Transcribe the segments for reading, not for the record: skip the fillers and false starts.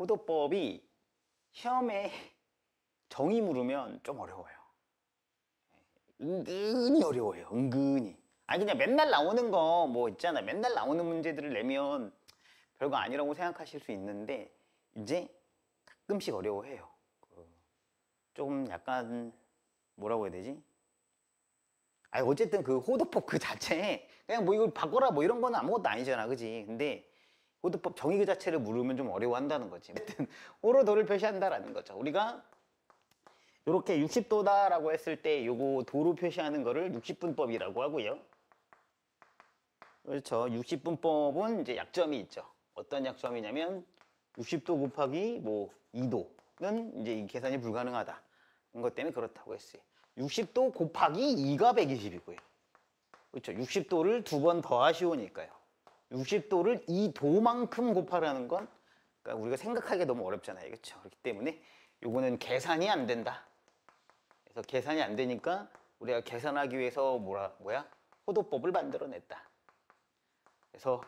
호도법이 시험에 정의 물으면 좀 어려워요. 은근히 어려워요. 은근히. 아니 그냥 맨날 나오는 거 뭐 있잖아. 맨날 나오는 문제들을 내면 별거 아니라고 생각하실 수 있는데 이제 가끔씩 어려워해요. 좀 약간 뭐라고 해야 되지? 아니 어쨌든 그 호도법 그 자체에 그냥 뭐 이걸 바꿔라 뭐 이런 거는 아무것도 아니잖아, 그지? 근데 호도법 정의 그 자체를 물으면 좀 어려워한다는 거지. 어쨌든 호로도를 표시한다라는 거죠. 우리가 이렇게 60도다 라고 했을 때 요거 도로 표시하는 거를 60분법이라고 하고요. 그렇죠. 60분법은 이제 약점이 있죠. 어떤 약점이냐면 60도 곱하기 뭐 2도는 이제 이 계산이 불가능하다. 이것 때문에 그렇다고 했어요. 60도 곱하기 2가 120이고요. 그렇죠. 60도를 두 번 더 하시오니까요. 60도를 2도만큼 곱하라는 건 그러니까 우리가 생각하기 너무 어렵잖아요. 그렇죠. 그렇기 때문에 요거는 계산이 안 된다. 그래서 계산이 안 되니까 우리가 계산하기 위해서 뭐야? 호도법을 만들어냈다. 그래서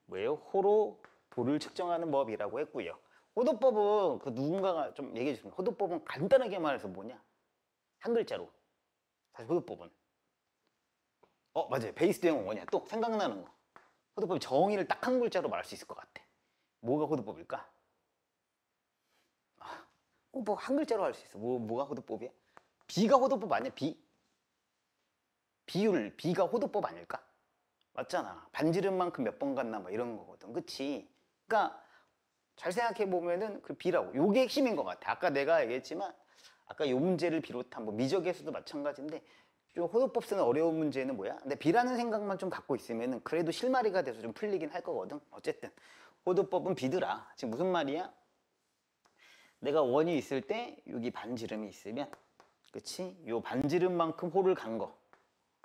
뭐예요? 호로 도를 측정하는 법이라고 했고요. 호도법은 그 누군가가 좀 얘기해 주시면 호도법은 간단하게 말해서 뭐냐? 한 글자로. 사실 호도법은 맞아요. 베이스 대응 원이야. 또 생각나는 거. 호도법이 정의를 딱 한 글자로 말할 수 있을 것 같아. 뭐가 호도법일까? 뭐 한 글자로 할 수 있어. 뭐가 호도법이야? 비가 호도법 아니야? 비가 호도법 아닐까? 맞잖아. 반지름만큼 몇 번 갔나 뭐 이런 거거든. 그치? 그러니까 잘 생각해 보면은 그 비라고. 요게 핵심인 것 같아. 아까 내가 얘기했지만 아까 요 문제를 비롯한 뭐 미적에서도 마찬가지인데 좀 호도법 쓰는 어려운 문제는 뭐야? 근데 비라는 생각만 좀 갖고 있으면은 그래도 실마리가 돼서 좀 풀리긴 할 거거든. 어쨌든 호도법은 비더라. 지금 무슨 말이야? 내가 원이 있을 때 여기 반지름이 있으면 그치? 요 반지름만큼 호를 간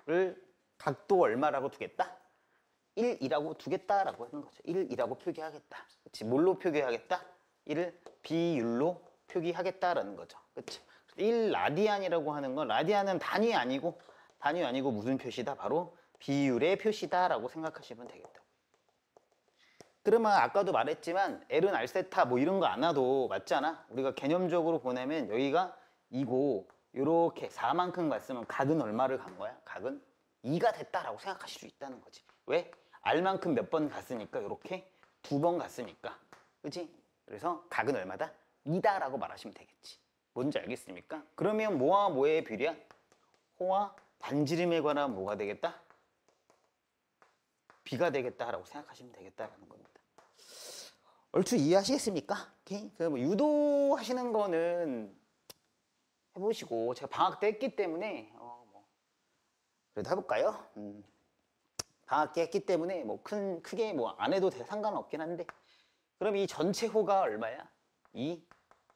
거를 각도 얼마라고 두겠다? 1이라고 두겠다라고 하는 거죠. 1이라고 표기하겠다. 그치? 뭘로 표기하겠다? 1을 비율로 표기하겠다라는 거죠. 그치? 1라디안이라고 하는 건 라디안은 단위 아니고 무슨 표시다? 바로 비율의 표시다라고 생각하시면 되겠다. 그러면 아까도 말했지만 L은 R세타 뭐 이런 거 안 와도 맞잖아. 우리가 개념적으로 보내면 여기가 2고 이렇게 4만큼 갔으면 각은 얼마를 간 거야? 각은 2가 됐다라고 생각하실 수 있다는 거지. 왜? R만큼 몇 번 갔으니까 이렇게 2번 갔으니까. 그치? 그래서 각은 얼마다? 2다라고 말하시면 되겠지. 뭔지 알겠습니까? 그러면 뭐와 뭐의 비례야? 호와 반지름에 관한 뭐가 되겠다? 비가 되겠다라고 생각하시면 되겠다라는 겁니다. 얼추 이해하시겠습니까? 오케이? 뭐 유도하시는 거는 해보시고 제가 방학 때 했기 때문에 그래도 해볼까요? 방학 때 했기 때문에 뭐 크게 뭐 안 해도 상관없긴 한데 그럼 이 전체 호가 얼마야? 2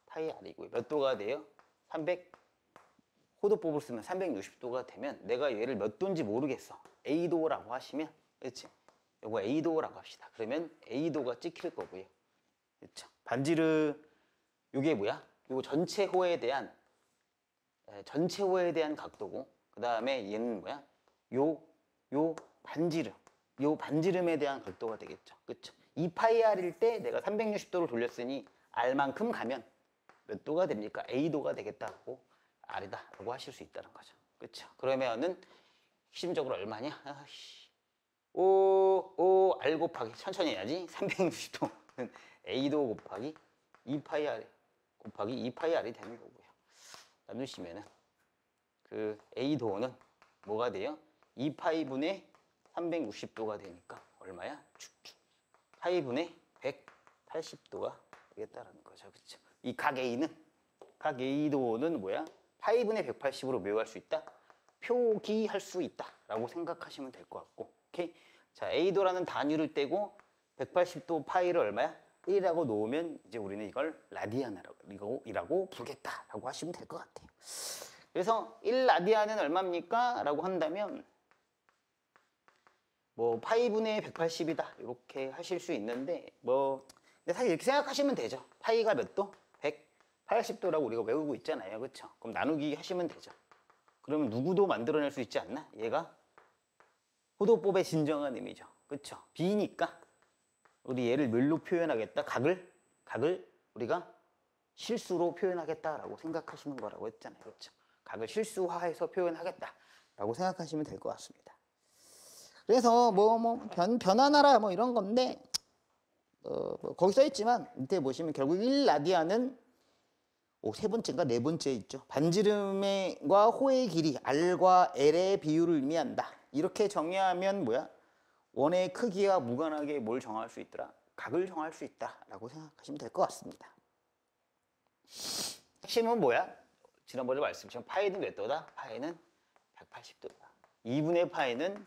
파이 r이고요. 몇 도가 돼요? 300 호도법을 쓰면 360도가 되면 내가 얘를 몇 도인지 모르겠어. A도라고 하시면 그렇지? 요거 A도라고 합시다. 그러면 A도가 찍힐 거고요. 그렇죠? 반지름 요게 뭐야? 요거 전체 호에 대한 각도고 그 다음에 얘는 뭐야? 요 반지름에 대한 각도가 되겠죠. 그쵸? 2파이 r일 때 내가 360도를 돌렸으니 r만큼 가면 몇 도가 됩니까? A도가 되겠다고 R이다라고 하실 수 있다는 거죠. 그쵸? 그러면은 핵심적으로 얼마냐? R 곱하기 천천히 해야지. 360도는 A도 곱하기 2파이 R 곱하기 2파이 R이 되는 거고요. 나누시면은 그 A도는 뭐가 돼요? 2파이분의 360도가 되니까 얼마야? 축축. 파이분의 180도가 되겠다라는 거죠. 그쵸? 이 각 A도는 뭐야? 파이분의 180으로 묘할 수 있다? 표기할 수 있다 라고 생각하시면 될 것 같고 오케이? 자, A도라는 단위를 떼고 180도 파이를 얼마야? 1이라고 놓으면 이제 우리는 이걸 라디안이라고 부르겠다라고 하시면 될 것 같아요. 그래서 1라디안은 얼마입니까? 라고 한다면 뭐 파이분의 180이다 이렇게 하실 수 있는데 근데 사실 이렇게 생각하시면 되죠. 파이가 몇 도? 180도라고 우리가 외우고 있잖아요. 그쵸? 그럼 나누기 하시면 되죠. 그러면 누구도 만들어낼 수 있지 않나? 얘가 호도법의 진정한 의미죠. 그쵸? B니까 우리 얘를 뭘로 표현하겠다? 각을 우리가 실수로 표현하겠다라고 생각하시는 거라고 했잖아요. 그렇죠? 각을 실수화해서 표현하겠다라고 생각하시면 될 것 같습니다. 그래서 변환하라 뭐 이런 건데 거기 써 있지만 밑에 보시면 결국 1라디안은 세 번째인가 네 번째 있죠. 반지름과 호의 길이 R과 L의 비율을 의미한다. 이렇게 정의하면 뭐야? 원의 크기와 무관하게 뭘 정할 수 있더라? 각을 정할 수 있다라고 생각하시면 될 것 같습니다. 핵심은 뭐야? 지난번에 말씀드린 파이는 몇 도다? 파이는 180도다. 2분의 파이는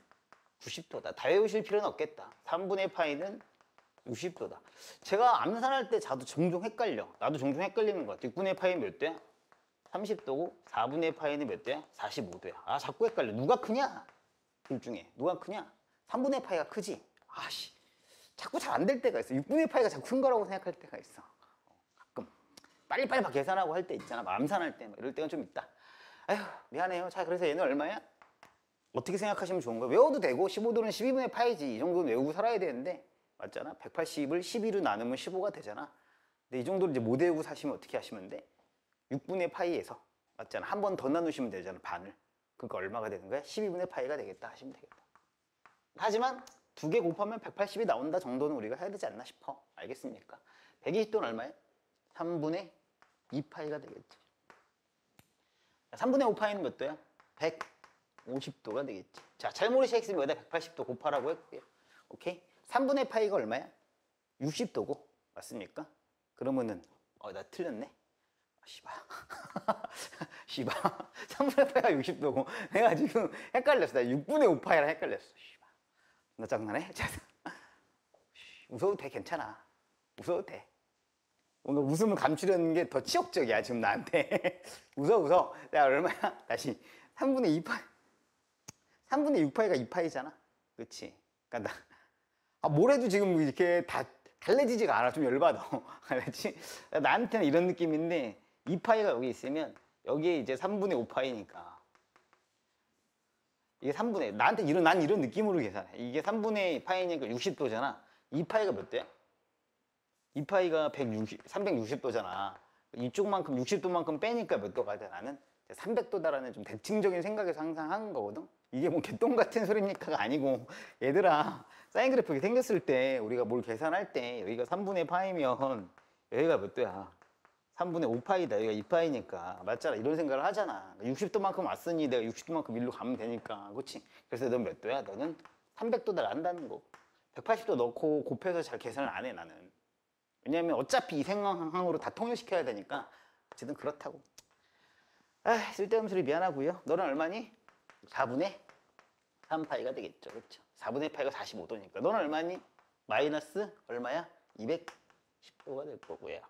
90도다. 다 외우실 필요는 없겠다. 3분의 파이는 60도다. 제가 암산할 때 자도 종종 헷갈려. 나도 종종 헷갈리는 것 같아. 6분의 파이는 몇 도야? 30도고 4분의 파이는 몇 도야? 45도야. 아 자꾸 헷갈려. 누가 크냐? 둘 중에 누가 크냐? 3분의 파이가 크지? 아씨 자꾸 잘 안 될 때가 있어. 6분의 파이가 자꾸 큰 거라고 생각할 때가 있어. 가끔 빨리빨리 막 계산하고 할 때 있잖아. 막 암산할 때 이럴 때가 좀 있다. 아휴 미안해요. 자 그래서 얘는 얼마야? 어떻게 생각하시면 좋은 거야? 외워도 되고 15도는 12분의 파이지. 이 정도는 외우고 살아야 되는데 맞잖아. 180을 12로 나누면 15가 되잖아. 근데 이 정도를 이제 못 외우고 사시면 어떻게 하시면 돼? 6분의 파이에서 맞잖아. 한 번 더 나누시면 되잖아. 반을. 그러니까 얼마가 되는 거야? 12분의 파이가 되겠다 하시면 되겠다. 하지만 두 개 곱하면 180이 나온다 정도는 우리가 해야 되지 않나 싶어. 알겠습니까? 120도는 얼마야? 3분의 2파이가 되겠지. 3분의 5파이는 몇 도야? 150도가 되겠지. 자, 잘 모르시겠으면 여기다 180도 곱하라고 했고요. 오케이? 3분의 파이가 얼마야? 60도고. 맞습니까? 그러면은 나 틀렸네. 씨발. 씨발. 3분의 파이가 60도고. 내가 지금 헷갈렸어. 나 6분의 5파이랑 헷갈렸어. 씨발. 나 장난해? 웃어도 돼. 괜찮아. 웃어도 돼. 뭔가 웃음을 감추려는 게 더 치욕적이야. 지금 나한테. 웃어. 야, 얼마야? 다시. 3분의 2파이. 3분의 6파이가 2파이잖아. 그치? 그러니까 뭘 해도 지금 이렇게 다 달래지지가 않아. 좀 열받아. 알지? 나한테는 이런 느낌인데 2파이가 여기 있으면 여기에 이제 3분의 5파이니까 이게 3분의 나한테 난 이런 느낌으로 계산해. 이게 3분의 파이니까 60도잖아. 2파이가 몇 도야? 2파이가 360도잖아. 이쪽만큼 60도만큼 빼니까 몇 도가 돼? 나는 300도다라는 좀 대칭적인 생각에서 항상 하는 거거든. 이게 뭐 개똥 같은 소리니까가 아니고 얘들아 사인 그래프 이렇게 생겼을 때 우리가 뭘 계산할 때 여기가 3분의 파이면 여기가 몇 도야? 3분의 5파이다. 여기가 2파이니까 맞잖아. 이런 생각을 하잖아. 60도만큼 왔으니 내가 60도만큼 일로 가면 되니까. 그렇지? 그래서 넌 몇 도야? 너는 300도다 안다는 거. 180도 넣고 곱해서 잘 계산을 안 해 나는. 왜냐면 어차피 이 상황으로 다 통일시켜야 되니까 어쨌든 그렇다고. 쓸데없는 소리 미안하고요. 너는 얼마니? 4분의 3파이가 되겠죠. 그렇죠? 4분의 파이가 45도니까. 너는 얼마니? 마이너스 얼마야? 210도가 될 거고요.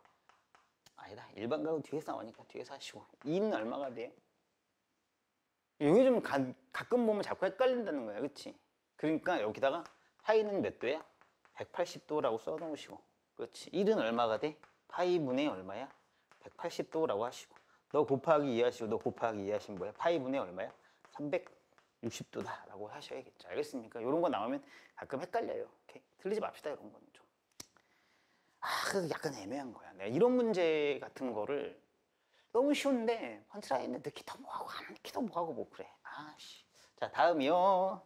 아니다. 일반 가로 뒤에서 나오니까 뒤에서 하시고. 2는 얼마가 돼요? 여기 좀 가끔 보면 자꾸 헷갈린다는 거야. 그렇지? 그러니까 여기다가 파이는 몇 도야? 180도라고 써놓으시고. 그렇지? 1은 얼마가 돼? 파이분의 얼마야? 180도라고 하시고. 너 곱하기 2 하시고 너 곱하기 2 하시면 뭐야? 파이분의 얼마야? 360도다 라고 하셔야겠죠. 알겠습니까? 이런 거 나오면 가끔 헷갈려요. 오케이? 틀리지 맙시다. 이런 거는 좀. 그거 약간 애매한 거야. 내가 이런 문제 같은 거를 너무 쉬운데 펀치라인에 넣기도 뭐하고 안 넣기도 뭐하고 뭐 그래. 자, 다음이요.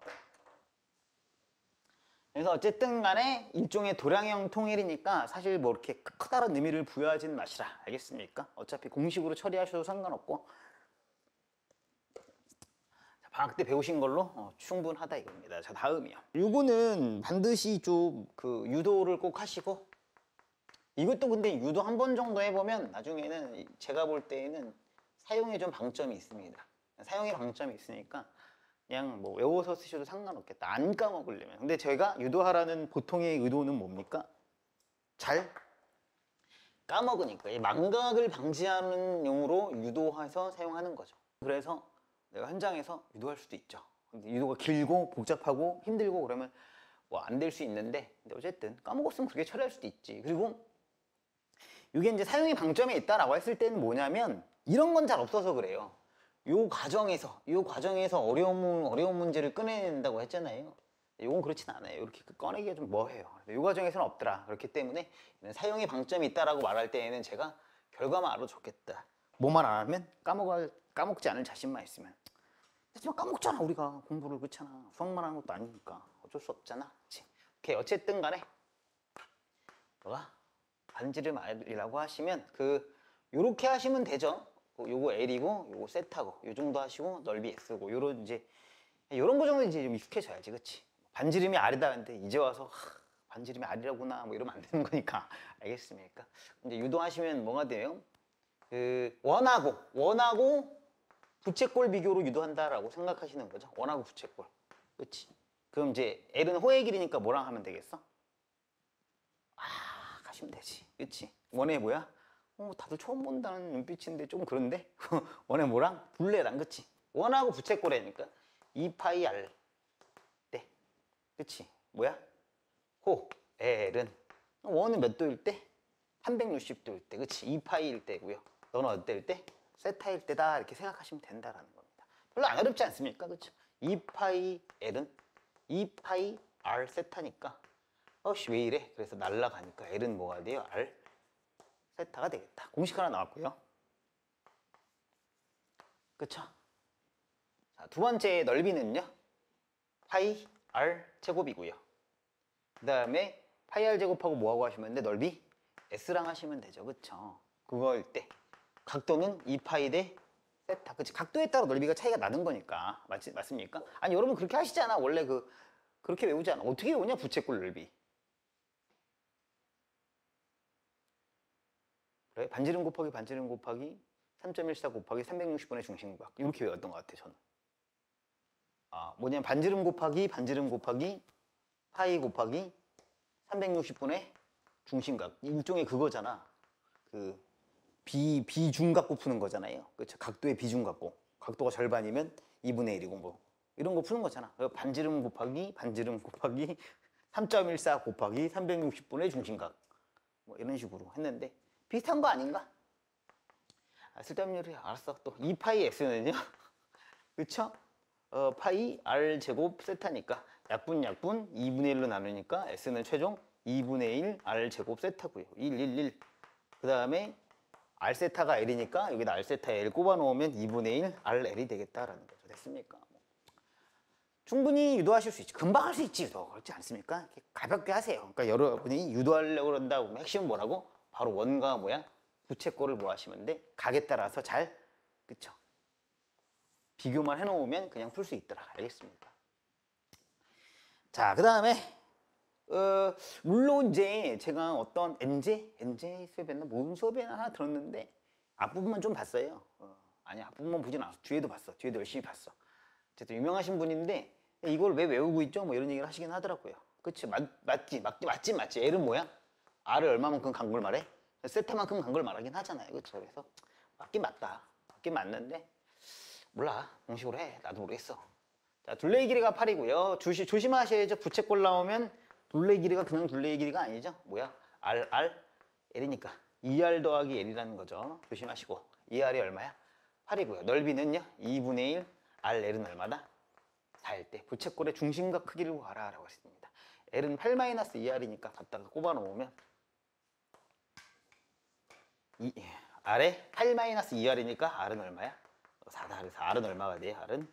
그래서 어쨌든 간에 일종의 도량형 통일이니까 사실 뭐 이렇게 커다란 의미를 부여하지는 마시라. 알겠습니까? 어차피 공식으로 처리하셔도 상관없고 방학 때 배우신 걸로 충분하다 이겁니다. 자, 다음이요. 이거는 반드시 좀 그 유도를 꼭 하시고 이것도 근데 유도 한 번 정도 해보면 나중에는 제가 볼 때에는 사용에 좀 방점이 있습니다. 사용에 방점이 있으니까 그냥 뭐 외워서 쓰셔도 상관없겠다. 안 까먹으려면. 근데 제가 유도하라는 보통의 의도는 뭡니까? 잘 까먹으니까. 이 망각을 방지하는 용으로 유도해서 사용하는 거죠. 그래서 내가 현장에서 유도할 수도 있죠. 근데 유도가 길고 복잡하고 힘들고 그러면 뭐 안 될 수 있는데 근데 어쨌든 까먹었으면 그렇게 처리할 수도 있지. 그리고 이게 이제 사용의 방점에 있다라고 했을 때는 뭐냐면 이런 건 잘 없어서 그래요. 요 과정에서 어려운 문제를 꺼내낸다고 했잖아요. 이건 그렇진 않아요. 이렇게 꺼내기가 좀 뭐해요. 이 과정에서는 없더라. 그렇기 때문에 사용의 방점이 있다라고 말할 때에는 제가 결과만 알아줬겠다. 뭐만 안 하면 까먹지 않을 자신만 있으면. 하지만 까먹잖아 우리가 공부를. 그렇잖아. 수학만 하는 것도 아니니까 어쩔 수 없잖아. 그치? 오케이. 어쨌든 간에 뭐가 반지름 R이라고 하시면 요렇게 하시면 되죠. 요거 L이고 요거 세타고 요 정도 하시고 넓이 S고 요런 이제 요런 거 정도 이제 좀 익숙해져야지. 그치? 반지름이 R이다 근데 이제 와서 반지름이 R이라구나 뭐 이러면 안 되는 거니까. 알겠습니까? 이제 유도하시면 뭐가 돼요? 원하고 부채꼴 비교로 유도한다라고 생각하시는 거죠. 원하고 부채꼴. 그치? 그럼 이제 L은 호의 길이니까 뭐랑 하면 되겠어? 가시면 되지. 그치? 원의 뭐야? 다들 처음 본다는 눈빛인데 좀 그런데? 원의 뭐랑? 분례랑. 그치? 원하고 부채꼴이니까 2파이 R 때. 그치? 뭐야? L은 원은 몇 도일 때? 360도일 때. 그치? 2파이일 때고요. 너는 어때일 때? 세타일 때다. 이렇게 생각하시면 된다라는 겁니다. 별로 안 어렵지 않습니까? 그쵸? 2파이 L은 2파이 R 세타니까 왜 이래? 그래서 날라가니까 L은 뭐가 돼요? R 세타가 되겠다. 공식 하나 나왔고요. 그쵸? 자, 두 번째 넓이는요. 파이 R 제곱이고요. 그 다음에 파이 R 제곱하고 뭐하고 하시면 되는데 넓이 S랑 하시면 되죠. 그쵸? 그거일 때 각도는 2파이 대 세타. 그치? 각도에 따라 넓이가 차이가 나는 거니까. 맞습니까? 아니 여러분 그렇게 하시잖아. 원래 그렇게 외우지 않아. 어떻게 외우냐? 부채꼴 넓이. 그래? 반지름 곱하기 3.14 곱하기 360분의 중심각. 이렇게 외웠던 것 같아 저는. 뭐냐면 반지름 곱하기 파이 곱하기 360분의 중심각. 일종의 그거잖아. 비중각고 푸는 거잖아요. 그렇죠? 각도의 비중각고. 각도가 절반이면 2분의 1이고 뭐 이런 거 푸는 거잖아. 반지름 곱하기 3.14 곱하기 360분의 중심각. 뭐 이런 식으로 했는데 비슷한 거 아닌가? 쓸데없는 요리. 알았어. 또 2파이 X는요. 그쵸? 파이 R 제곱 세타니까 약분 2분의 1로 나누니까 S는 최종 2분의 1 R 제곱 세타고요. 1. 그 다음에 R 세타가 L이니까 여기다 R 세타 L 꼽아 놓으면 2분의 1 RL이 되겠다라는 거죠. 됐습니까? 충분히 유도하실 수 있지. 금방 할 수 있지. 유도. 그렇지 않습니까? 이렇게 가볍게 하세요. 그러니까 여러분이 유도하려고 그런다고 하면 핵심은 뭐라고? 바로 원과 뭐야? 부채꼴을 뭐 하시면 돼? 각에 따라서 잘, 그쵸? 비교만 해놓으면 그냥 풀 수 있더라. 알겠습니까? 자, 그 다음에 물론 이제 제가 어떤 NJ 수업이었나? 뭔 수업이나 하나 들었는데 앞부분만 좀 봤어요. 아니 앞부분만 보진 않았어. 뒤에도 봤어. 뒤에도 열심히 봤어. 어쨌든 유명하신 분인데 이걸 왜 외우고 있죠? 뭐 이런 얘기를 하시긴 하더라고요. 그치? 맞지. L은 뭐야? R을 얼마만큼 간 걸 말해? 세타만큼 간 걸 말하긴 하잖아요. 그쵸? 그래서 맞긴 맞다. 맞긴 맞는데 몰라. 공식으로 해. 나도 모르겠어. 자, 둘레의 길이가 8이고요. 조심하셔야죠. 부채꼴 나오면 둘레의 길이가 그냥 둘레의 길이가 아니죠. 뭐야? L이니까 2R 더하기 L이라는 거죠. 조심하시고 2R이 얼마야? 8이고요. 넓이는요. 2분의 1 L은 얼마다? 4일 때 부채꼴의 중심각 크기를 구하라 라고 했습니다. L은 8-2R이니까 갖다가 꼽아 놓으면 R에 8-2R이니까 R은 얼마야? 4다. 그래서 R은 얼마가 돼요? R은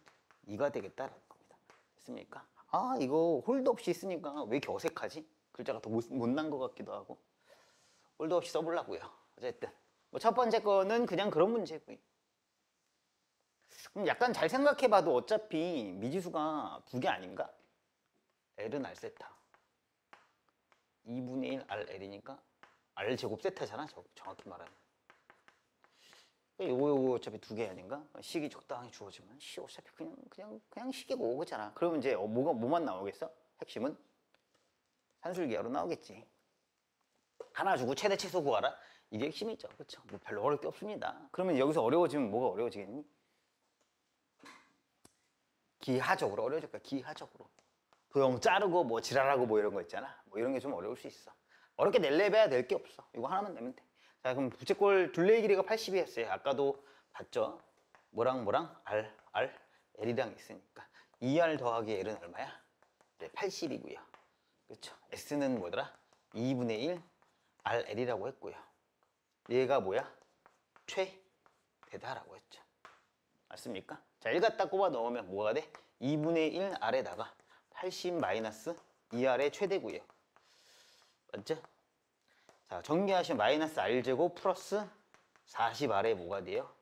2가 되겠다라는 겁니다. 됐습니까? 이거 홀드 없이 쓰니까 왜 이렇게 어색하지? 글자가 더 못난 것 같기도 하고. 홀드 없이 써보려고요. 어쨌든 첫 번째 거는 그냥 그런 문제고요. 그럼 약간 잘 생각해봐도 어차피 미지수가 두 개 아닌가? L은 R 세타 2분의 1 RL이니까 R 제곱 세타잖아. 정확히 말하면 요거 어차피 두 개 아닌가? 식이 적당히 주어지면 어차피 그냥 식이고 그렇잖아. 그러면 이제 뭐만 나오겠어? 핵심은 산술기하로 나오겠지. 하나 주고 최대 최소 구하라. 이게 핵심이죠. 그렇죠? 뭐 별로 어려울 게 없습니다. 그러면 여기서 어려워지면 뭐가 어려워지겠니? 기하적으로 어려워질 거야. 기하적으로. 도형 자르고 뭐 지랄하고 뭐 이런 거 있잖아. 뭐 이런 게 좀 어려울 수 있어. 어렵게 내려봐야 될 게 없어. 이거 하나만 내면 돼. 자, 그럼 부채꼴 둘레의 길이가 80이었어요. 아까도 봤죠? 뭐랑 R, L이랑 있으니까 2R 더하기 L은 얼마야? 80이고요. 그렇죠? S는 뭐더라? 2분의 1 RL이라고 했고요. 얘가 뭐야? 최대다라고 했죠. 맞습니까? 자, 1 갖다 꼽아 넣으면 뭐가 돼? 2분의 1 R에다가 80 마이너스 2R의 최대고요. 맞죠? 자, 정리하시면 마이너스 R제곱 플러스 40R에 뭐가 돼요?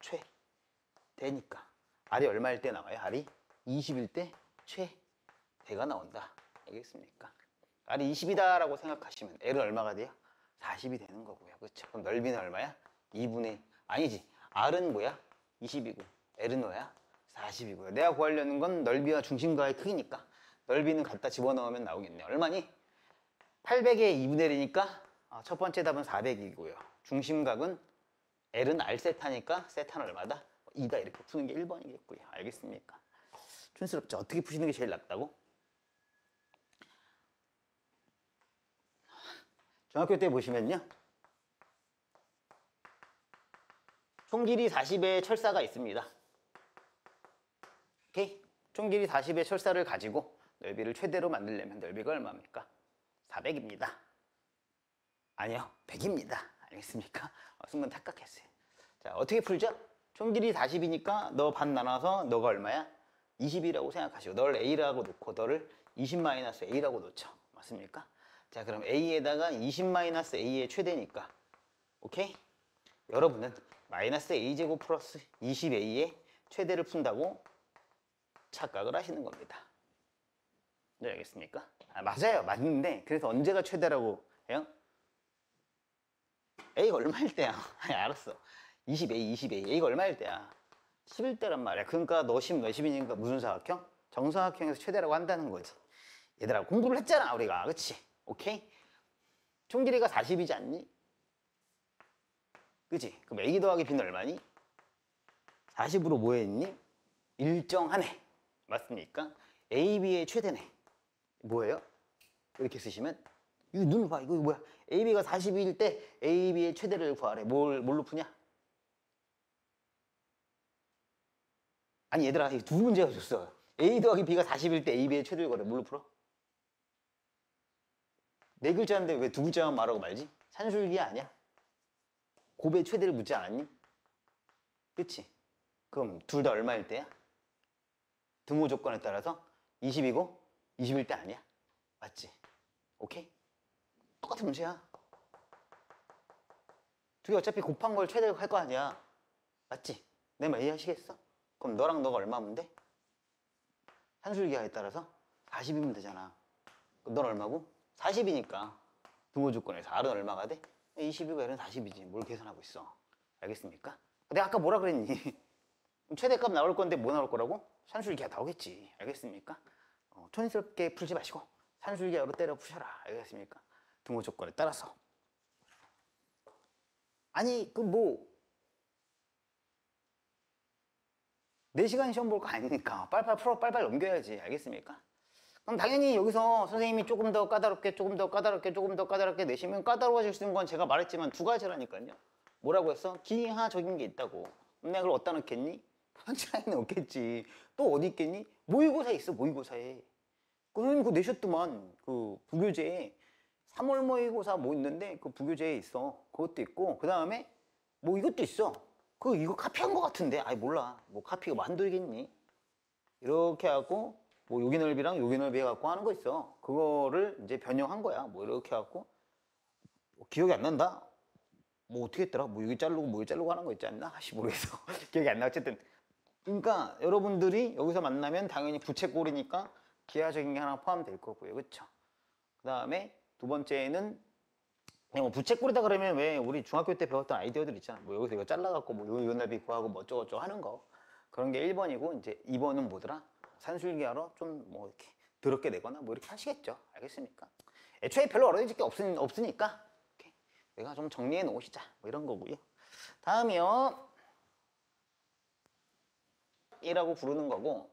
최대니까. R이 얼마일 때 나와요? R이 20일 때 최대가 나온다. 알겠습니까? R이 20이다 라고 생각하시면 L은 얼마가 돼요? 40이 되는 거고요. 그렇죠? 그럼 넓이는 얼마야? 2분의 아니지. R은 뭐야? 20이고 L은 뭐야? 40이고요. 내가 구하려는 건 넓이와 중심각의 크기니까 넓이는 갖다 집어넣으면 나오겠네. 얼마니? 800의 2분의 1이니까 첫 번째 답은 400이고요. 중심각은 L은 R세타니까 세타는 얼마다? 2다 이렇게 푸는 게 1번이겠고요. 알겠습니까? 촌스럽죠? 어떻게 푸시는 게 제일 낫다고? 중학교 때 보시면요. 총 길이 40의 철사가 있습니다. 오케이? 총 길이 40의 철사를 가지고 넓이를 최대로 만들려면 넓이가 얼마입니까? 400입니다. 아니요, 100입니다. 알겠습니까? 순간 착각했어요. 자, 어떻게 풀죠? 총 길이 40이니까 너 반 나눠서 너가 얼마야? 20이라고 생각하시고 너를 A라고 놓고 너를 20-A라고 놓죠. 맞습니까? 자, 그럼 A에다가 20-A의 최대니까 오케이? 여러분은 마이너스 A제곱 플러스 20A의 최대를 푼다고 착각을 하시는 겁니다. 네, 알겠습니까? 맞아요. 맞는데 그래서 언제가 최대라고 해요? A가 얼마일 때야? 알았어. 20A. A가 얼마일 때야? 11대란 말이야. 그러니까 너 10, 너 10이니까 무슨 사각형? 정사각형에서 최대라고 한다는 거지. 얘들아, 공부를 했잖아, 우리가. 그치? 오케이? 총 길이가 40이지 않니? 그치? 그럼 A 더하기 B는 얼마니? 40으로 뭐 했니? 일정하네. 맞습니까? A, B의 최대네. 뭐예요? 이렇게 쓰시면 이거 눈을 봐. 이거 뭐야? A, B가 40일 때 A, B의 최대를 구하래. 뭘로 푸냐? 아니 얘들아, 이 두 문제가 줬어. A 더하기 B가 40일 때 A, B의 최대를 구하래. 뭘로 풀어? 네 글자인데 왜 두 글자만 말하고 말지? 산술기 아니야? 곱의 최대를 묻지 않았니? 그치? 그럼 둘 다 얼마일 때야? 등호 조건에 따라서 20이고 20일 때 아니야? 맞지? 오케이? 똑같은 문제야. 두 개 어차피 곱한 걸 최대로 할 거 아니야. 맞지? 내 말 이해하시겠어? 그럼 너랑 너가 얼마면 돼? 산술기하에 따라서 40이면 되잖아. 그럼 넌 얼마고? 40이니까 등호 조건에서 R은 얼마가 돼? 20이고 L은 40이지. 뭘 계산하고 있어? 알겠습니까? 내가 아까 뭐라 그랬니? 최대값 나올 건데 뭐 나올 거라고? 산술기하 나오겠지. 알겠습니까? 촌스럽게 풀지 마시고 산술기하로 때려 푸셔라. 알겠습니까? 등호 조건에 따라서. 아니 그 뭐 4시간 시험 볼 거 아니니까 빨빨 풀어 빨빨 넘겨야지. 알겠습니까? 그럼 당연히 여기서 선생님이 조금 더 까다롭게 내시면 까다로워질 수 있는 건 제가 말했지만 두 가지라니까요. 뭐라고 했어? 기하적인 게 있다고. 그럼 내가 그걸 어디다 넣겠니? 편지라인에 넣겠지. 또 어디 있겠니? 모의고사에 있어. 모의고사에. 그건 그 내셨더만 그 부교재에 3월 모의고사 뭐 있는데 그 부교재에 있어. 그것도 있고 그 다음에 뭐 이것도 있어. 이거 카피한 거 같은데. 아이 몰라. 뭐 카피가 만들겠니? 이렇게 하고 뭐 여기 넓이랑 여기 넓이 해갖고 하는 거 있어. 그거를 이제 변형한 거야. 뭐 이렇게 해갖고 기억이 안 난다. 뭐 어떻게 했더라? 뭐 여기 자르고 뭐 여기 자르고 하는 거 있지 않나? 아씨 모르겠어. 기억이 안 나. 어쨌든 그러니까 여러분들이 여기서 만나면 당연히 부채꼴이니까 기하적인 게 하나 포함될 거고요. 그쵸? 그 다음에 두 번째는 뭐 부채꼴이다 그러면 왜 우리 중학교 때 배웠던 아이디어들 있잖아. 뭐 여기서 이거 잘라갖고 뭐 요 넓이 구하고 뭐 어쩌고저쩌고 하는 거. 그런 게 1번이고 이제 2번은 뭐더라? 산술기하러 좀 뭐 이렇게 더럽게 내거나 뭐 이렇게 하시겠죠. 알겠습니까? 애초에 별로 어려워질 게 없으니까 이렇게 내가 좀 정리해 놓으시자. 뭐 이런 거고요. 다음이요. 이라고 부르는 거고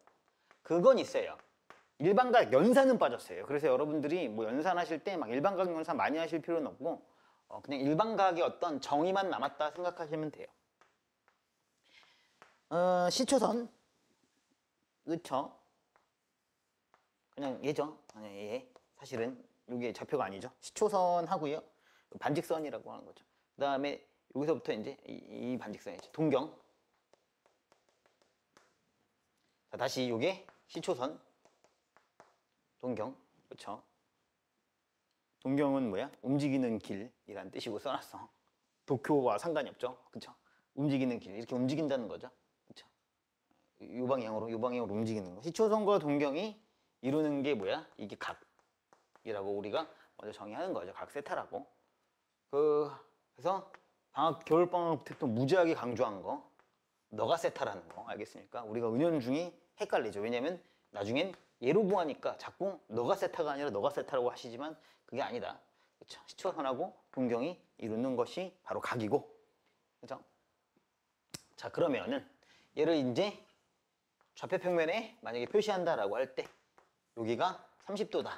그건 있어요. 일반각 연산은 빠졌어요. 그래서 여러분들이 뭐 연산하실 때 막 일반각 연산 많이 하실 필요는 없고 그냥 일반각의 어떤 정의만 남았다 생각하시면 돼요. 시초선 그쵸? 그냥 얘죠. 예, 사실은 이게 좌표가 아니죠. 시초선 하고요. 반직선이라고 하는 거죠. 그 다음에 여기서부터 이제 이 반직선이죠. 동경. 자, 다시 이게 시초선. 동경. 그렇죠. 동경은 뭐야? 움직이는 길이라는 뜻이고 써놨어. 도쿄와 상관이 없죠. 그렇죠? 움직이는 길. 이렇게 움직인다는 거죠. 그렇죠? 이 방향으로 움직이는 거. 시초선과 동경이 이루는 게 뭐야? 이게 각이라고 우리가 먼저 정의하는 거죠. 각 세타라고. 그래서 겨울방학 때 또 무지하게 강조한 거, 너가 세타라는 거 알겠습니까? 우리가 은연중에 헷갈리죠. 왜냐면 나중엔 예로 구하니까 자꾸 너가 세타가 아니라 너가 세타라고 하시지만 그게 아니다. 그렇죠? 시초선하고 동경이 이루는 것이 바로 각이고, 그렇죠? 자, 그러면은 얘를 이제 좌표 평면에 만약에 표시한다라고 할 때 여기가 30도다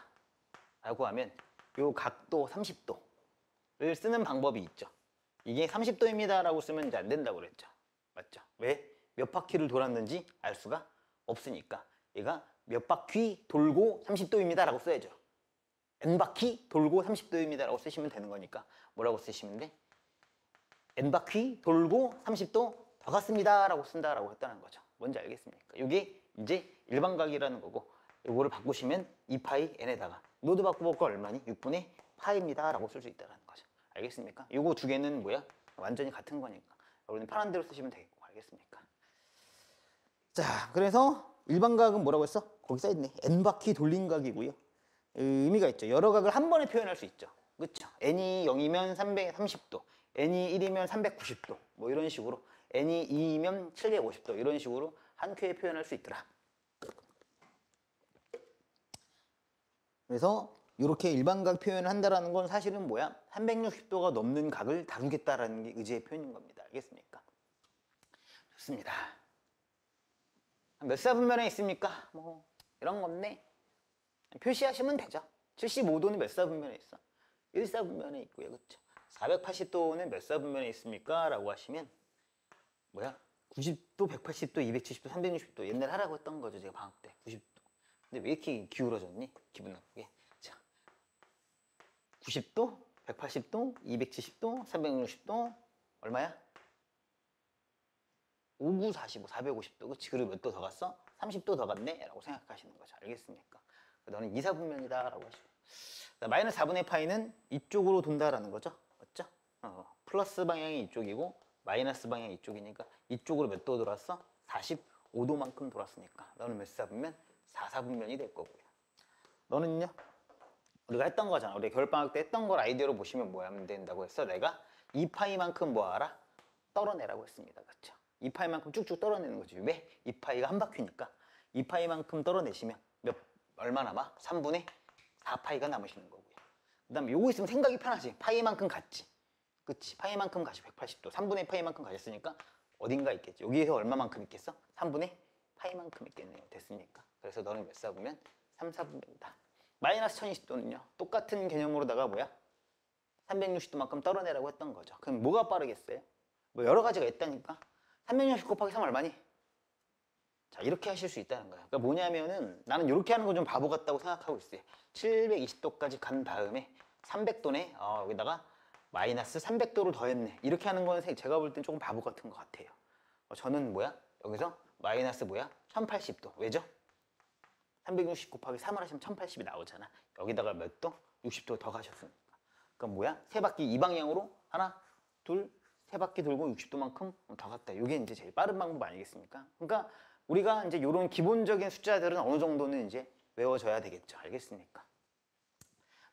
라고 하면 요 각도 30도를 쓰는 방법이 있죠. 이게 30도입니다 라고 쓰면 이제 안 된다고 그랬죠. 맞죠? 왜? 몇 바퀴를 돌았는지 알 수가 없으니까 얘가 몇 바퀴 돌고 30도입니다 라고 써야죠. n바퀴 돌고 30도입니다 라고 쓰시면 되는 거니까 뭐라고 쓰시면 돼? n바퀴 돌고 30도 더 갔습니다 라고 쓴다라고 했다는 거죠. 뭔지 알겠습니까? 이게 이제 일반각이라는 거고, 요거를 바꾸시면 2파이 n에다가 노드 바꿔볼까 얼마니? 6분의 파입니다 라고 쓸 수 있다는 거죠. 알겠습니까? 요거 두 개는 뭐야? 완전히 같은 거니까 여러분 편한 대로 쓰시면 되겠고, 알겠습니까? 자, 그래서 일반각은 뭐라고 했어? 거기 써있네. n바퀴 돌린 각이고요. 의미가 있죠. 여러 각을 한 번에 표현할 수 있죠. 그렇죠? n이 0이면 330도, n이 1이면 390도, 뭐 이런 식으로, n이 2이면 750도, 이런 식으로 한 큐에 표현할 수 있더라. 그래서 이렇게 일반각 표현을 한다는 건 사실은 뭐야? 360도가 넘는 각을 다루겠다라는 게 의지의 표현인 겁니다. 알겠습니까? 좋습니다. 몇 사분면에 있습니까? 뭐 이런 거 없네. 표시하시면 되죠. 75도는 몇 사분면에 있어? 1사분면에 있고요. 그렇죠? 480도는 몇 사분면에 있습니까? 라고 하시면 뭐야? 90도, 180도, 270도, 360도 옛날 하라고 했던 거죠. 제가 방학 때 90도. 근데 왜 이렇게 기울어졌니? 기분 나쁘게. 자, 90도, 180도, 270도, 360도 얼마야? 5945, 450도. 그치? 그리고 몇 도 더 갔어? 30도 더 갔네? 라고 생각하시는 거죠. 알겠습니까? 너는 2사분면이다 라고 하시고, 마이너스 4분의 파이는 이쪽으로 돈다라는 거죠. 맞죠? 플러스 방향이 이쪽이고 마이너스 방향이 이쪽이니까 이쪽으로 몇 도 돌았어? 45도만큼 돌았으니까 너는 몇 사분면? 4사분면이 될 거고요. 너는요? 우리가 했던 거잖아. 우리 겨울방학 때 했던 걸 아이디어로 보시면 뭐 하면 된다고 했어? 내가 2파이만큼 뭐 하라? 떨어내라고 했습니다. 그렇죠? 2파이만큼 쭉쭉 떨어내는 거지. 왜? 2파이가 한 바퀴니까 2파이만큼 떨어내시면 얼마 남아? 3분의 4파이가 남으시는 거고요. 그 다음에 요거 있으면 생각이 편하지. 파이만큼 갔지. 그치? 파이만큼 가시 180도. 3분의 파이만큼 가셨으니까 어딘가 있겠지. 여기에서 얼마만큼 있겠어? 3분의 파이만큼 있겠네요. 됐습니까? 그래서 너는 몇 사분면? 3사분면이다. 마이너스 1020도는요. 똑같은 개념으로다가 뭐야? 360도만큼 떨어내라고 했던 거죠. 그럼 뭐가 빠르겠어요? 뭐 여러 가지가 있다니까. 360 곱하기 3 얼마니? 자, 이렇게 하실 수 있다는 거야. 그러니까 뭐냐면은 나는 이렇게 하는 건 좀 바보 같다고 생각하고 있어요. 720도까지 간 다음에 300도네. 여기다가 마이너스 300도를 더했네. 이렇게 하는 건 제가 볼 땐 조금 바보 같은 것 같아요. 저는 뭐야? 여기서 마이너스 뭐야? 1080도. 왜죠? 360 곱하기 3을 하시면 1080이 나오잖아. 여기다가 몇 도? 60도 더 가셨으니까. 그럼 뭐야? 세 바퀴 이 방향으로 하나, 둘, 세 바퀴 돌고 60도만큼 더 갔다. 이게 이제 제일 빠른 방법 아니겠습니까? 그러니까 우리가 이제 이런 기본적인 숫자들은 어느 정도는 이제 외워져야 되겠죠. 알겠습니까?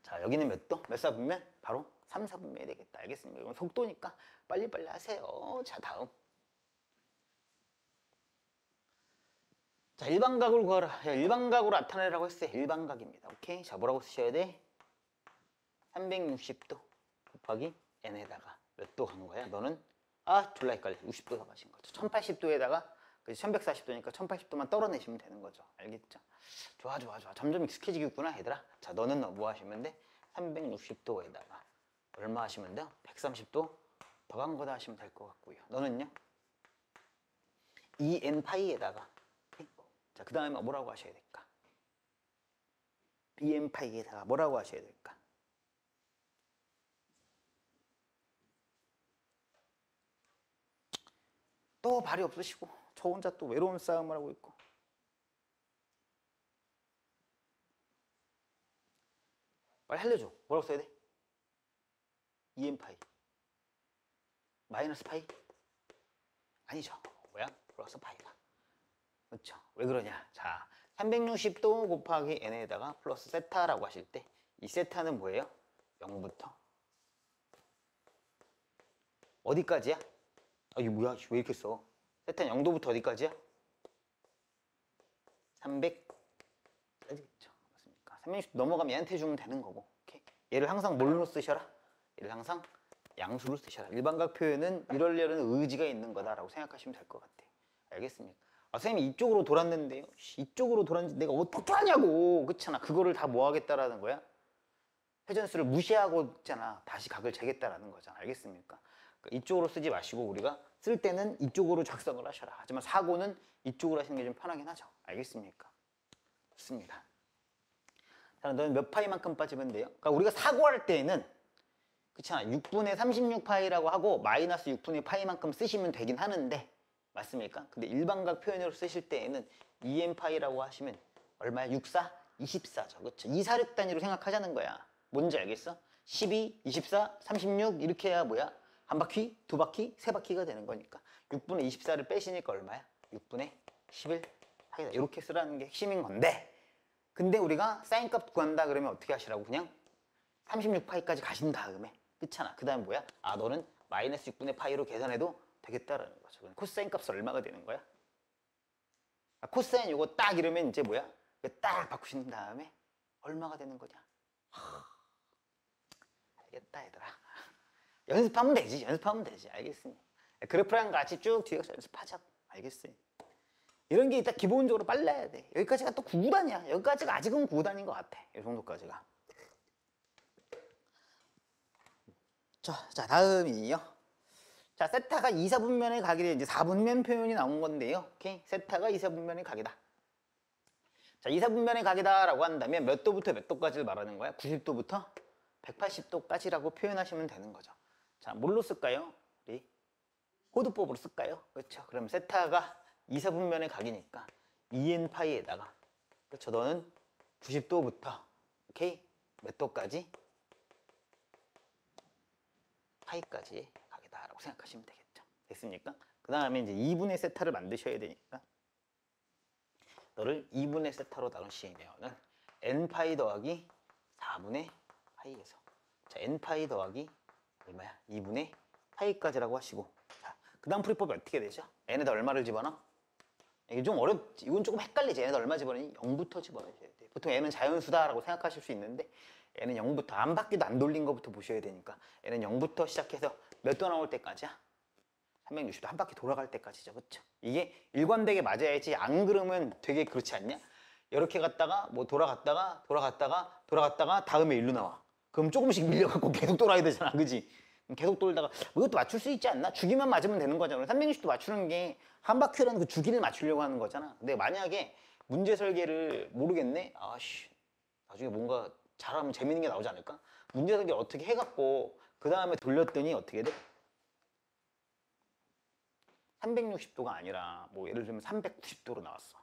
자, 여기는 몇 도? 몇 사분면? 바로 3사분면이 되겠다. 알겠습니까? 이건 속도니까 빨리빨리 하세요. 자, 다음. 자, 일반각을 구하라. 야, 일반각으로 나타내라고 했어요. 일반각입니다. 오케이? 자, 뭐라고 쓰셔야 돼? 360도 곱하기 n에다가 몇 도 간 거야? 너는 졸라 헷갈려. 60도 더 가신 거죠. 1080도에다가 1140도니까 1080도만 떨어내시면 되는 거죠. 알겠죠? 좋아. 점점 익숙해지겠구나, 얘들아. 자, 너는 뭐 하시면 돼? 360도에다가 얼마 하시면 돼요? 130도 더 간 거다 하시면 될 것 같고요. 너는요? 2n파이에다가 자, 그 다음에 뭐라고 하셔야 될까? bn 파이에다가 뭐라고 하셔야 될까? 또 발이 없으시고 저 혼자 또 외로운 싸움을 하고 있고. 빨리 알려줘. 뭐라고 써야 돼? 2n 파이 마이너스 파이? 아니죠. 뭐야? 플러스 파이다. 그렇죠. 왜 그러냐? 자, 360도 곱하기 n에다가 플러스 세타라고 하실 때 이 세타는 뭐예요? 0부터 어디까지야? 아, 이게 뭐야? 왜 이렇게 써? 세타는 0도부터 어디까지야? 300까지겠죠. 맞습니까? 360도 넘어가면 얘한테 주면 되는 거고. 오케이. 얘를 항상 뭘로 쓰셔라? 얘를 항상 양수로 쓰셔라. 일반각 표현은 이러려는 의지가 있는 거다라고 생각하시면 될 것 같아. 알겠습니까? 아, 선생님이 이쪽으로 돌았는데요. 이쪽으로 돌았는데 내가 어떻게 하냐고. 그렇잖아. 그거를 다 뭐 하겠다라는 거야? 회전수를 무시하고 있잖아. 다시 각을 재겠다라는 거잖아. 알겠습니까? 그러니까 이쪽으로 쓰지 마시고 우리가 쓸 때는 이쪽으로 작성을 하셔라. 하지만 사고는 이쪽으로 하시는 게 좀 편하긴 하죠. 알겠습니까? 좋습니다. 자, 너는 몇 파이만큼 빠지면 돼요? 그러니까 우리가 사고할 때는 그렇잖아. 6분의 36파이라고 하고 마이너스 6분의 파이만큼 쓰시면 되긴 하는데 맞습니까? 근데 일반각 표현으로 쓰실 때에는 2n파이라고 하시면 얼마야? 64? 24죠. 그렇죠? 2, 4, 6 단위로 생각하자는 거야. 뭔지 알겠어? 12, 24, 36 이렇게 해야 뭐야? 한 바퀴, 두 바퀴, 세 바퀴가 되는 거니까 6분의 24를 빼시니까 얼마야? 6분의 11 파이다. 이렇게 쓰라는 게 핵심인 건데 근데 우리가 사인값 구한다 그러면 어떻게 하시라고? 그냥 36파이까지 가신 다음에 그렇잖아. 그 다음에 뭐야? 아 너는 마이너스 6분의 파이로 계산해도 되겠다라는 거죠. 그럼 코사인 값은 얼마가 되는 거야? 아, 코사인 요거 딱 이러면 이제 뭐야? 딱 바꾸신 다음에 얼마가 되는 거냐? 알겠다 얘들아. 연습하면 되지. 연습하면 되지. 알겠습니다. 그래프랑 같이 쭉 뒤에서 연습하자고. 알겠어요. 이런 게 일단 기본적으로 빨라야 돼. 여기까지가 또 9구단이야. 여기까지가 아직은 9구단인 것 같아. 이 정도까지가. 자 다음이요. 자 세타가 2사분면의 각이 이제 4분면 표현이 나온 건데요. 오케이? 세타가 2사분면의 각이다. 자 2사분면의 각이다라고 한다면 몇 도부터 몇 도까지를 말하는 거야? 90도부터 180도까지라고 표현하시면 되는 거죠. 자 뭘로 쓸까요? 우리 호두법으로 쓸까요? 그렇죠. 그럼 세타가 2사분면의 각이니까 2n파이에다가 그렇죠. 너는 90도부터 오케이? 몇 도까지? 파이까지의 각이다라고 생각하시면 되겠죠. 됐습니까? 그 다음에 이제 2분의 세타를 만드셔야 되니까 너를 2분의 세타로 나누시면은 n파이 더하기 4분의 파이에서 자 n파이 더하기 얼마야? 2분의 파이까지라고 하시고 자, 그 다음 풀이법이 어떻게 되죠? n에다 얼마를 집어넣어? 이게 좀 어렵지. 이건 조금 헷갈리지. n에다 얼마 집어넣니? 0부터 집어넣으셔야 돼. 보통 n은 자연수다라고 생각하실 수 있는데 n은 0부터 안 바퀴도 안 돌린 것부터 보셔야 되니까 n은 0부터 시작해서 몇 도 나올 때까지야? 360도 한 바퀴 돌아갈 때까지죠. 그렇죠? 이게 일관되게 맞아야지 안 그러면 되게 그렇지 않냐? 이렇게 갔다가 뭐 돌아갔다가 다음에 일로 나와. 그럼 조금씩 밀려갖고 계속 돌아야 되잖아. 그지? 계속 돌다가 이것도 맞출 수 있지 않나? 주기만 맞으면 되는 거잖아. 360도 맞추는 게 한 바퀴라는 그 주기를 맞추려고 하는 거잖아. 근데 만약에 문제 설계를 모르겠네? 아씨 나중에 뭔가 잘하면 재밌는 게 나오지 않을까? 문제 설계 어떻게 해갖고 그 다음에 돌렸더니 어떻게 돼? 360도가 아니라 뭐 예를 들면 390도로 나왔어.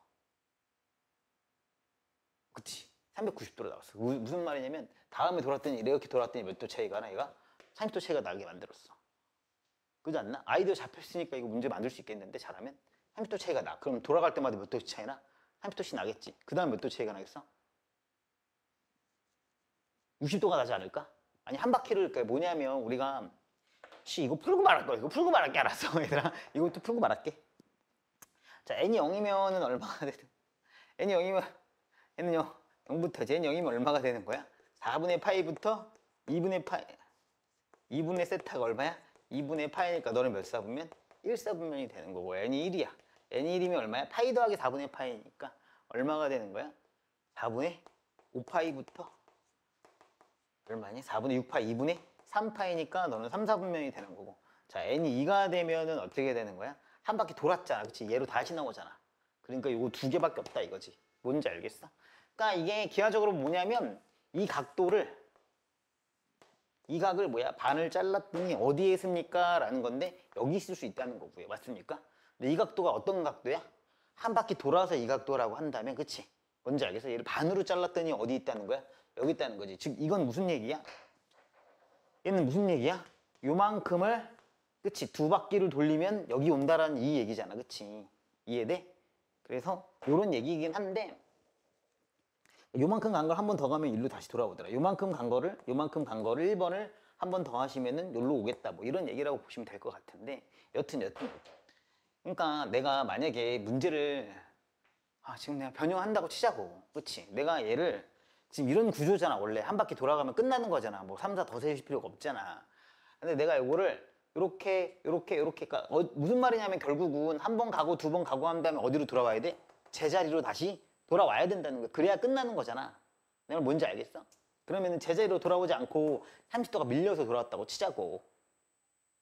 그치? 390도로 나왔어. 무슨 말이냐면 다음에 돌았더니 이렇게 돌았더니 몇 도 차이가 나? 얘가 30도 차이가 나게 만들었어. 그렇지 않나? 아이디어 잡혔으니까 이거 문제 만들 수 있겠는데 잘하면 30도 차이가 나. 그럼 돌아갈 때마다 몇 도씩 차이 나? 30도씩 나겠지. 그 다음 몇 도 차이가 나겠어? 60도가 나지 않을까? 아니 한 바퀴를 그러니까 뭐냐면 우리가 이거 풀고 말할 거야. 이거 풀고 말할게. 알았어 얘들아. 이것도 풀고 말할게. 자 n이 0이면은 얼마가 되든 n이 0이면 n은 0부터 n이 0이면 얼마가 되는 거야? 4분의 파이부터 2분의 파이 2분의 세타가 얼마야? 2분의 파이니까 너는 몇 사분면? 1사분면이 되는 거고 n이 1이야. n이 1이면 얼마야? 파이 더하기 4분의 파이니까 얼마가 되는 거야? 4분의 5파이부터 얼마니? 4분의 6파이 2분의 3파이니까 너는 3, 4분면이 되는 거고 자 n이 2가 되면은 어떻게 되는 거야? 한 바퀴 돌았잖아. 그치? 얘로 다시 나오잖아. 그러니까 이거 두 개밖에 없다 이거지. 뭔지 알겠어? 그러니까 이게 기하적으로 뭐냐면 이 각도를 이 각을 뭐야 반을 잘랐더니 어디에 있습니까? 라는 건데 여기 있을 수 있다는 거고요. 맞습니까? 근데 이 각도가 어떤 각도야? 한 바퀴 돌아서 이 각도라고 한다면 그치? 뭔지 알겠어? 얘를 반으로 잘랐더니 어디 있다는 거야? 여기 있다는 거지. 즉 이건 무슨 얘기야? 얘는 무슨 얘기야? 요만큼을 그치? 두 바퀴를 돌리면 여기 온다라는 이 얘기잖아. 그치? 이해돼? 그래서 요런 얘기이긴 한데 요만큼 간 걸 한 번 더 가면 일로 다시 돌아오더라. 요만큼 간 거를 1번을 한 번 더 하시면은 여기로 오겠다. 뭐 이런 얘기라고 보시면 될 것 같은데 여튼 그러니까 내가 만약에 문제를 지금 내가 변형한다고 치자고. 그치? 내가 얘를 지금 이런 구조잖아. 원래 한 바퀴 돌아가면 끝나는 거잖아. 뭐 3, 4 더 세실 필요가 없잖아. 근데 내가 이거를 요렇게 그러니까 무슨 말이냐면 결국은 한 번 가고 두 번 가고 한 다음에 어디로 돌아와야 돼? 제자리로 다시 돌아와야 된다는 거야. 그래야 끝나는 거잖아. 내가 뭔지 알겠어? 그러면은 제자리로 돌아오지 않고 30도가 밀려서 돌아왔다고 치자고.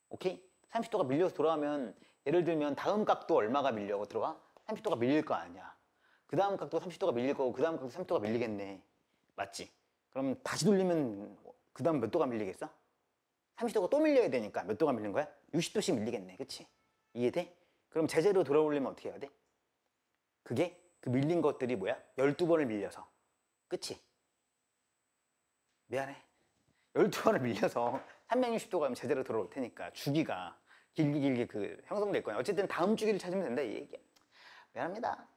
오케이? 30도가 밀려서 돌아오면 예를 들면 다음 각도 얼마가 밀려고 들어와? 30도가 밀릴 거 아니야. 그 다음 각도 30도가 밀릴 거고 그 다음 각도 30도가 밀리겠네. 맞지? 그럼 다시 돌리면 그 다음 몇 도가 밀리겠어? 30도가 또 밀려야 되니까 몇 도가 밀린 거야? 60도씩 밀리겠네. 그치? 이해돼? 그럼 제자리로 돌아오려면 어떻게 해야 돼? 그게 그 밀린 것들이 뭐야? 12번을 밀려서. 그치? 미안해. 12번을 밀려서 360도 가면 제대로 돌아올 테니까 주기가 길게 그 형성될 거야. 어쨌든 다음 주기를 찾으면 된다 이 얘기야. 미안합니다.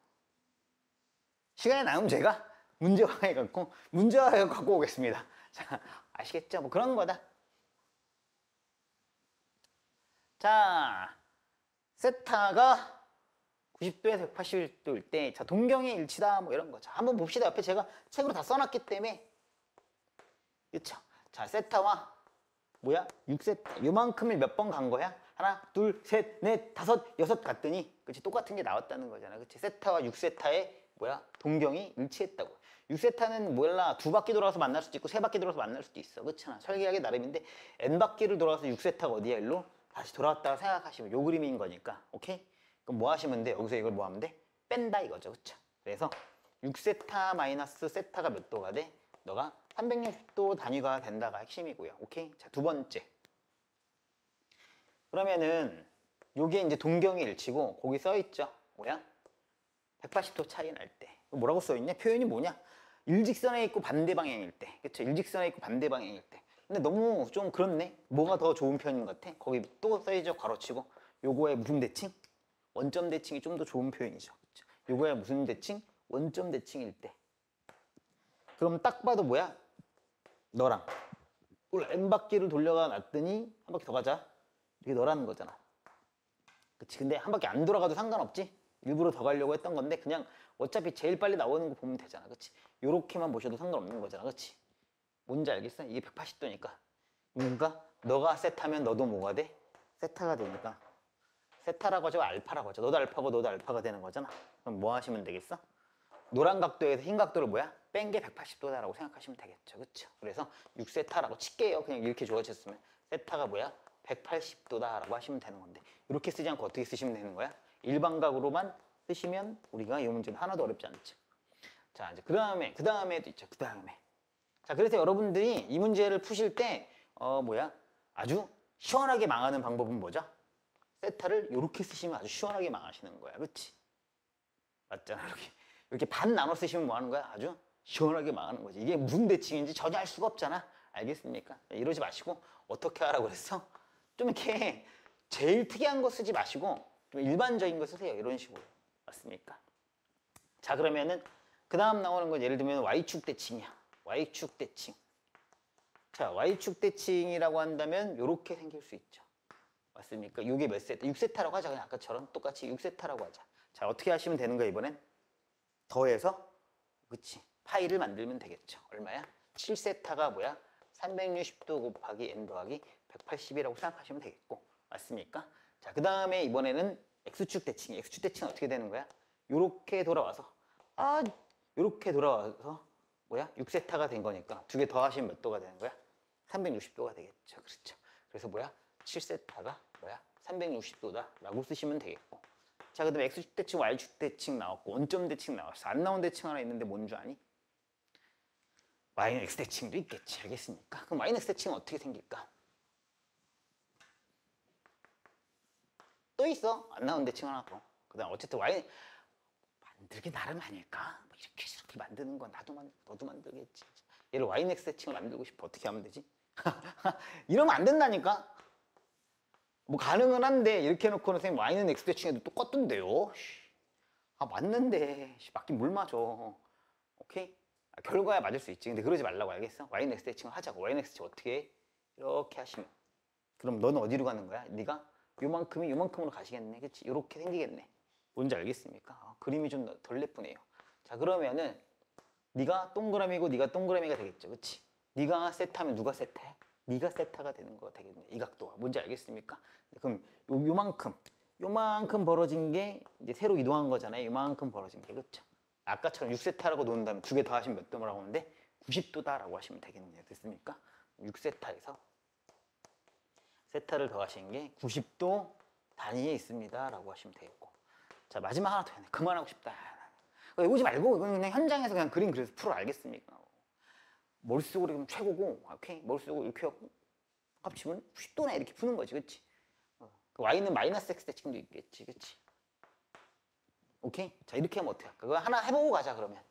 시간이 남으면 제가 문제화해 갖고 오겠습니다. 자, 아시겠죠? 뭐 그런 거다. 자, 세타가 90도에서 180도일 때, 자, 동경의 일치다, 뭐 이런 거죠. 한번 봅시다. 옆에 제가 책으로 다 써놨기 때문에. 그쵸? 자, 세타와, 뭐야? 6세타. 요만큼을 몇 번 간 거야? 하나, 둘, 셋, 넷, 다섯, 여섯 갔더니, 그치? 똑같은 게 나왔다는 거잖아. 그치? 세타와 6세타의, 뭐야? 동경이 일치했다고. 6세타는 몰라. 두 바퀴 돌아서 만날 수도 있고, 세 바퀴 돌아서 만날 수도 있어. 그렇잖아. 설계하기 나름인데, N바퀴를 돌아서 6세타가 어디야? 일로? 다시 돌아왔다고 생각하시면 요 그림인 거니까. 오케이? 그럼 뭐 하시면 돼? 여기서 이걸 뭐 하면 돼? 뺀다 이거죠. 그쵸? 그래서 6세타 마이너스 세타가 몇 도가 돼? 너가 360도 단위가 된다가 핵심이고요. 오케이? 자, 두 번째. 그러면은 요게 이제 동경의 일치고 거기 써 있죠. 뭐야? 180도 차이 날 때. 뭐라고 써 있냐? 표현이 뭐냐? 일직선에 있고 반대 방향일 때. 그쵸? 일직선에 있고 반대 방향일 때. 근데 너무 좀 그렇네. 뭐가 더 좋은 표현인 것 같아? 거기 또 써있죠. 괄호치고. 요거의 무슨 대칭? 원점 대칭이 좀 더 좋은 표현이죠. 그쵸? 요거의 무슨 대칭? 원점 대칭일 때. 그럼 딱 봐도 뭐야? 너랑 N바퀴를 돌려가 놨더니 한 바퀴 더 가자. 이게 너라는 거잖아. 그치? 근데 한 바퀴 안 돌아가도 상관없지? 일부러 더 가려고 했던 건데 그냥 어차피 제일 빨리 나오는 거 보면 되잖아. 그치? 요렇게만 보셔도 상관없는 거잖아. 그치? 뭔지 알겠어? 이게 180도니까. 그러니까 너가 세타면 너도 뭐가 돼? 세타가 되니까. 세타라고 하죠. 알파라고 하죠. 너도 알파고 너도 알파가 되는 거잖아. 그럼 뭐 하시면 되겠어? 노란 각도에서 흰 각도를 뭐야? 뺀 게 180도다라고 생각하시면 되겠죠. 그쵸? 그래서 6세타라고 칠게요. 그냥 이렇게 좋아졌으면. 세타가 뭐야? 180도다라고 하시면 되는 건데. 이렇게 쓰지 않고 어떻게 쓰시면 되는 거야? 일반각으로만 쓰시면 우리가 이 문제는 하나도 어렵지 않죠. 자, 이제 그 다음에도 있죠. 그 다음에. 자, 그래서 여러분들이 이 문제를 푸실 때, 아주 시원하게 망하는 방법은 뭐죠? 세타를 이렇게 쓰시면 아주 시원하게 망하시는 거야. 그치? 맞잖아. 이렇게 반 나눠 쓰시면 뭐 하는 거야? 아주 시원하게 망하는 거지. 이게 무슨 대칭인지 전혀 알 수가 없잖아. 알겠습니까? 이러지 마시고 어떻게 하라고 그랬어? 좀 이렇게 제일 특이한 거 쓰지 마시고 좀 일반적인 거 쓰세요. 이런 식으로. 맞습니까? 자, 그러면은 그 다음 나오는 건 예를 들면 Y축 대칭이야. Y축 대칭. 자, Y축 대칭이라고 한다면 이렇게 생길 수 있죠. 맞습니까? 이게 몇 세타? 6세타라고 하자. 그냥 아까처럼 똑같이 6세타라고 하자. 자, 어떻게 하시면 되는 거야, 이번엔? 더해서, 그치? 파이를 만들면 되겠죠. 얼마야? 7세타가 뭐야? 360도 곱하기 n 더하기 180이라고 생각하시면 되겠고. 맞습니까? 자, 그 다음에 이번에는 X축 대칭이. X축 대칭은 어떻게 되는 거야? 요렇게 돌아와서. 요렇게 돌아와서 뭐야? 6세타가 된 거니까 두 개 더하시면 몇 도가 되는 거야? 360도가 되겠죠. 그렇죠. 그래서 뭐야? 7세타가 뭐야? 360도다 라고 쓰시면 되겠고. 자, 그 다음에 X축 대칭, Y축 대칭 나왔고 원점 대칭 나왔어. 안 나온 대칭 하나 있는데 뭔 줄 아니? y는 x 대칭도 있겠지. 알겠습니까? 그럼 y는 x 대칭은 어떻게 생길까? 또 있어. 안 나온 대칭 하나 더. 그 다음 어쨌든 y 만들기 나름 아닐까? 뭐 이렇게 저렇게 만드는 건 너도 만들겠지. 얘를 y는 x 대칭을 만들고 싶어. 어떻게 하면 되지? 이러면 안 된다니까? 뭐 가능은 한데 이렇게 해놓고는 선생님 y는 x 대칭에도 똑같던데요? 아 맞는데 맞긴 뭘 맞아. 오케이? 결과야 맞을 수 있지. 근데 그러지 말라고. 알겠어? y는 x 대칭을 하자고. y는 x 대칭 어떻게 해? 이렇게 하시면 그럼 너는 어디로 가는 거야? 네가 요만큼이 요만큼으로 가시겠네. 그치? 이렇게 생기겠네. 뭔지 알겠습니까? 그림이 좀 덜 예쁘네요. 자 그러면은 네가 동그라미고 네가 동그라미가 되겠죠. 그치? 네가 세타면 누가 세타야? 네가 세타가 되는 거 되겠네. 이 각도가. 뭔지 알겠습니까? 그럼 요만큼 벌어진 게 이제 세로 이동한 거잖아요. 요만큼 벌어진 게. 그렇죠? 아까처럼 6세타라고 놓은 다음에 두 개 더 하시면 몇 도라고 하는데 90도다라고 하시면 되겠네요. 됐습니까? 6세타에서 세타를 더하시는 게 90도 단위에 있습니다. 라고 하시면 되겠고. 자, 마지막 하나 더 했네. 그만하고 싶다. 오지 말고 이건 그냥 현장에서 그냥 그림 그려서 풀어. 알겠습니까? 머릿속으로 그럼 최고고, 오케이? 머릿속으로 이렇게 하고 합치면 90도나 이렇게 푸는 거지. 그치? y는 마이너스 x 대칭도 있겠지. 그치? 오케이? 자, 이렇게 하면 어떻게 할까? 그거 하나 해보고 가자, 그러면.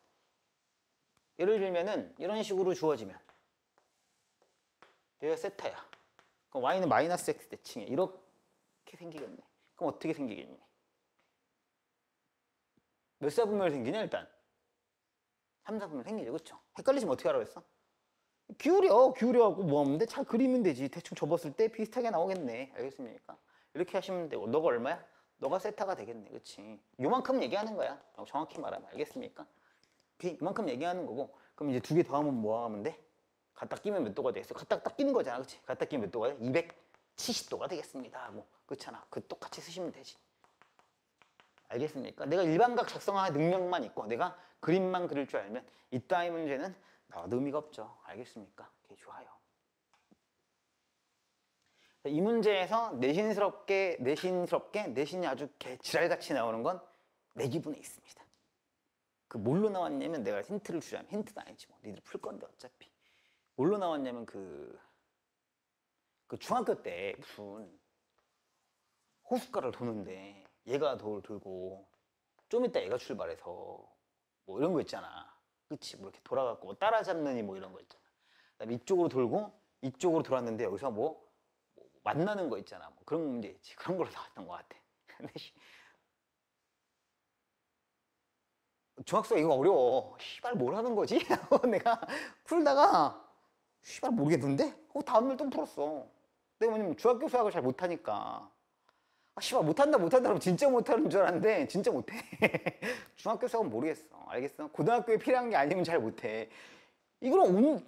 예를 들면은 이런 식으로 주어지면 얘가 세타야. 그럼 y는 마이너스 x 대칭이야. 이렇게 생기겠네. 그럼 어떻게 생기겠니? 몇 사분면이 생기냐 일단? 3사분면 생기죠. 그쵸? 헷갈리시면 어떻게 하라고 했어? 기울여갖고 뭐 하면 돼? 잘 그리면 되지. 대충 접었을 때 비슷하게 나오겠네. 알겠습니까? 이렇게 하시면 되고 너가 얼마야? 너가 세타가 되겠네. 그치? 요만큼 얘기하는 거야. 정확히 말하면. 알겠습니까? 이만큼 얘기하는 거고 그럼 이제 두 개 더하면 뭐 하면 돼? 갖다 끼면 몇 도가 되겠어? 갖다 딱 끼는 거잖아. 그치? 갖다 끼면 몇 도가 돼? 270도가 되겠습니다. 뭐 그렇잖아. 그 똑같이 쓰시면 되지. 알겠습니까? 내가 일반각 작성할 능력만 있고 내가 그림만 그릴 줄 알면 이따위 문제는 나와도 의미가 없죠. 알겠습니까? 오케이, 좋아요. 이 문제에서 내신이 아주 지랄같이 나오는 건 내 기분에 있습니다. 그 뭘로 나왔냐면 내가 힌트를 주자면 힌트도 아니지 뭐 니들 풀 건데 어차피 뭘로 나왔냐면 그 중학교 때 무슨 호숫가를 도는데 얘가 돌 들고 좀 이따 얘가 출발해서 뭐 이런 거 있잖아. 그치? 뭐 이렇게 돌아갖고 뭐 따라잡느니 뭐 이런 거 있잖아. 그다음에 이쪽으로 돌고 이쪽으로 돌았는데 여기서 뭐 만나는 거 있잖아. 뭐 그런 문제 있지. 그런 걸로 나왔던 것 같아. 중학생 이거 어려워. 씨발 뭘 하는 거지? 내가 풀다가 씨발 모르겠는데? 다음날 또 풀었어. 내가 뭐냐면 중학교 수학을 잘 못하니까 씨발 못한다 그러면 진짜 못하는 줄 알았는데 진짜 못해. 중학교 수학은 모르겠어. 알겠어? 고등학교에 필요한 게 아니면 잘 못해. 이거는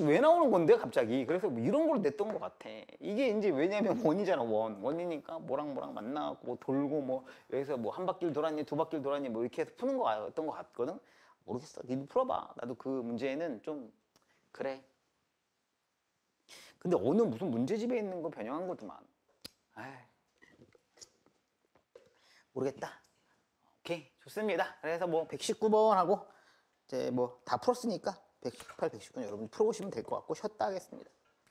왜 나오는 건데 갑자기. 그래서 뭐 이런 걸 냈던 것 같아. 이게 이제 왜냐면 원이잖아. 원이니까 뭐랑 만나고 뭐 돌고 뭐 여기서 뭐 한 바퀴를 돌았니 두 바퀴를 돌았니 뭐 이렇게 해서 푸는 거였던 것 같거든. 모르겠어. 니도 풀어봐. 나도 그 문제는 좀 그래. 근데 어느 무슨 문제집에 있는 거 변형한 거더만. 에이. 모르겠다. 오케이, 좋습니다. 그래서 뭐 119번하고 이제 뭐 다 풀었으니까 118, 119는 여러분이 풀어보시면 될 것 같고 쉬었다 하겠습니다.